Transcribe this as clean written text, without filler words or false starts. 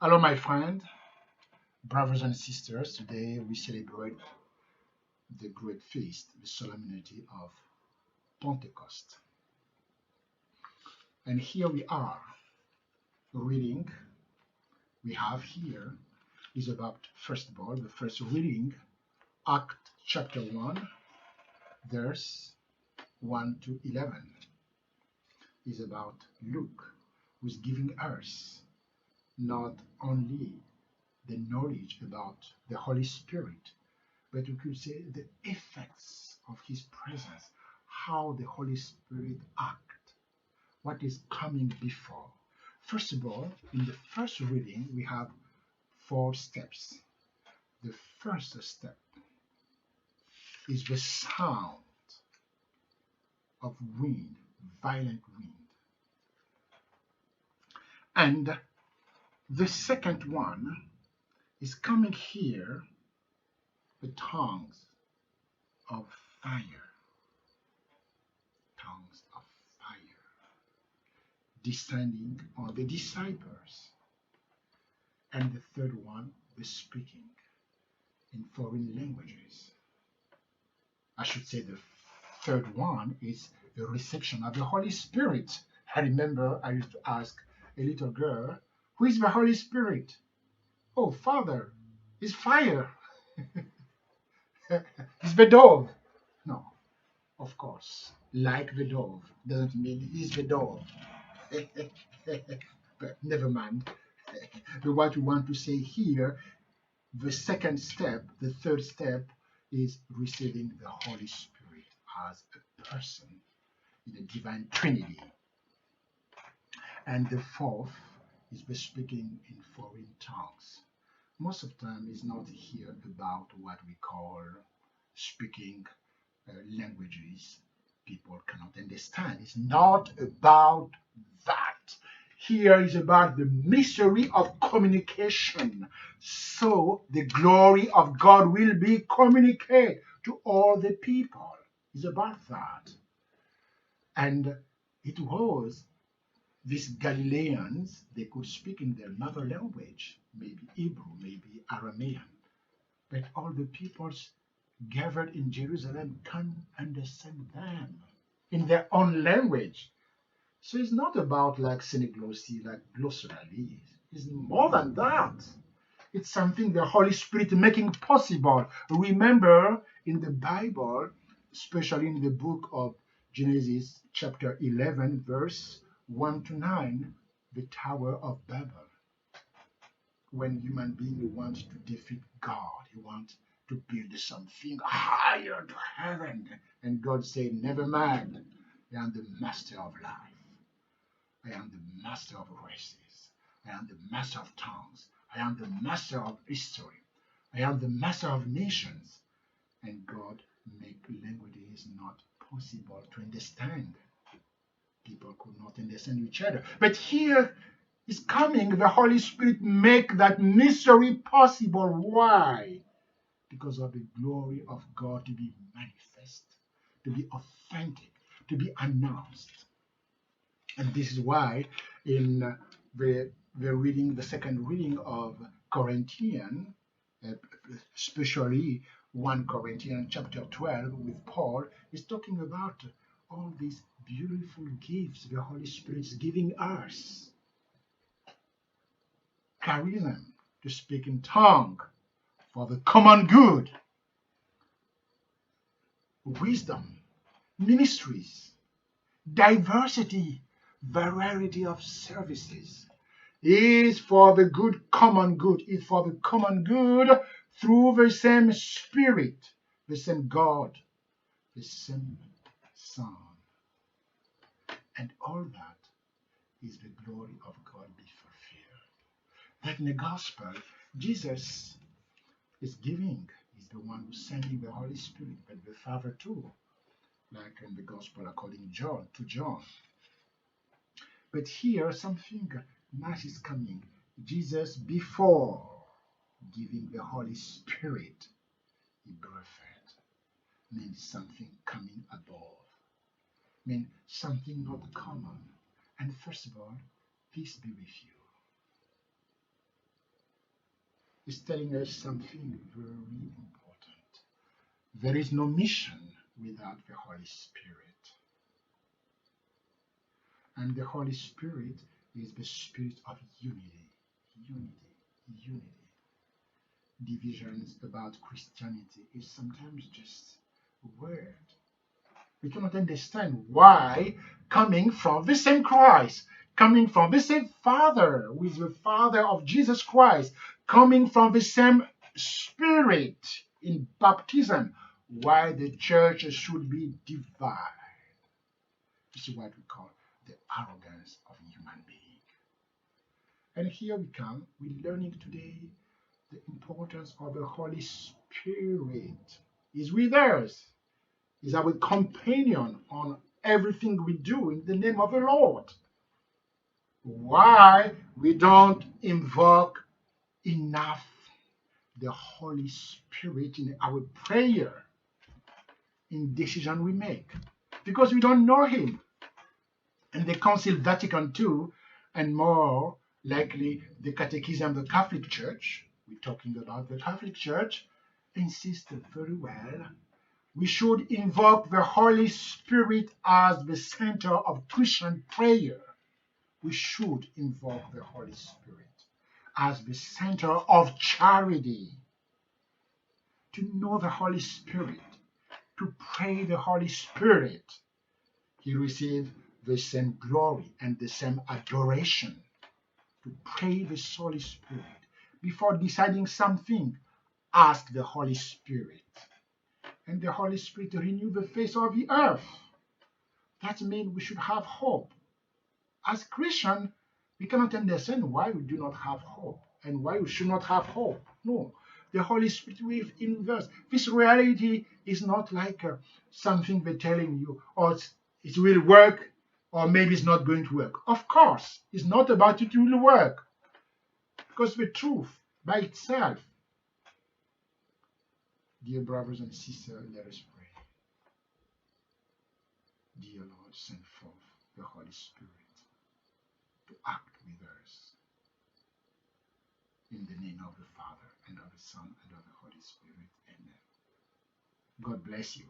Hello, my friend, brothers and sisters. Today we celebrate the great feast, the Solemnity of Pentecost. And here we are reading. We have here is about, first of all, the first reading, Act chapter 1, verse 1 to 11, is about Luke, who's giving us not only the knowledge about the Holy Spirit, but we could say the effects of his presence, how the Holy Spirit acts, what is coming before. First of all, in the first reading, we have 4 steps. The first step is the sound of wind, violent wind. And the second one is coming here, the tongues of fire. Tongues of fire descending on the disciples. And the third one, the speaking in foreign languages. I should say the third one is the reception of the Holy Spirit. I remember I used to ask a little girl, who is the Holy Spirit? Oh, Father, it's fire. It's the dove. No, of course, like the dove doesn't mean he's the dove. But never mind. But what we want to say here, the second step, the third step, is receiving the Holy Spirit as a person in the divine Trinity. And the fourth is the speaking in foreign tongues. Most of the time, it's not here about what we call speaking languages people cannot understand. It's not about that. Here is about the mystery of communication. So the glory of God will be communicated to all the people. It's about that. And it was these Galileans, they could speak in their mother language, maybe Hebrew, maybe Aramean. But all the peoples gathered in Jerusalem can understand them in their own language. So it's not about like synagogy, like glossary. It's more than that. It's something the Holy Spirit making possible. Remember in the Bible, especially in the book of Genesis, chapter 11, verse 1 to 9, the Tower of Babel. When human being wants to defeat God, he wants to build something higher to heaven. And God said, never mind, I am the master of life. I am the master of races. I am the master of tongues. I am the master of history. I am the master of nations. And God make languages not possible to understand. People could not understand each other. But here is coming, the Holy Spirit make that mystery possible. Why? Because of the glory of God to be manifest, to be authentic, to be announced. And this is why in the reading, the second reading of Corinthians, especially 1 Corinthians chapter 12 with Paul, is talking about all these beautiful gifts the Holy Spirit is giving us. Charism, to speak in tongue for the common good. Wisdom, ministries, diversity, variety of services is for the good, common good, is for the common good through the same Spirit, the same God, the same Son. And all that is the glory of God be fulfilled. That in the gospel, Jesus is giving, is the one who's sending the Holy Spirit, but the Father too, like in the gospel according to John. But here something nice is coming. Jesus, before giving the Holy Spirit, he breathed. Means something coming above. Means something not common. And first of all, peace be with you. is telling us something very important. There is no mission without the Holy Spirit. And the Holy Spirit is the spirit of unity. Unity. Divisions about Christianity is sometimes just a word. We cannot understand why, coming from the same Christ, coming from the same Father, who is the Father of Jesus Christ, coming from the same Spirit in baptism, why the church should be divided. This is what we call the arrogance of a human being. And here we come, we're learning today the importance of the Holy Spirit. He's with us. He's our companion on everything we do in the name of the Lord. Why we don't invoke enough the Holy Spirit in our prayer, in decision we make? Because we don't know him. And the Council Vatican II, and more likely the Catechism of the Catholic Church, we're talking about the Catholic Church, insisted very well, we should invoke the Holy Spirit as the center of Christian prayer. We should invoke the Holy Spirit as the center of charity. To know the Holy Spirit, to pray the Holy Spirit, he received the same glory and the same adoration. To pray the Holy Spirit. Before deciding something, ask the Holy Spirit. And the Holy Spirit renew the face of the earth. That means we should have hope. As Christians, we cannot understand why we do not have hope and why we should not have hope. No, the Holy Spirit will in us. This reality is not like something they're telling you, or it will work, or maybe it's not going to work. Of course, it's not about it will work. Because the truth by itself. Dear brothers and sisters, let us pray. Dear Lord, send forth the Holy Spirit to act with us. In the name of the Father, and of the Son, and of the Holy Spirit. Amen. God bless you.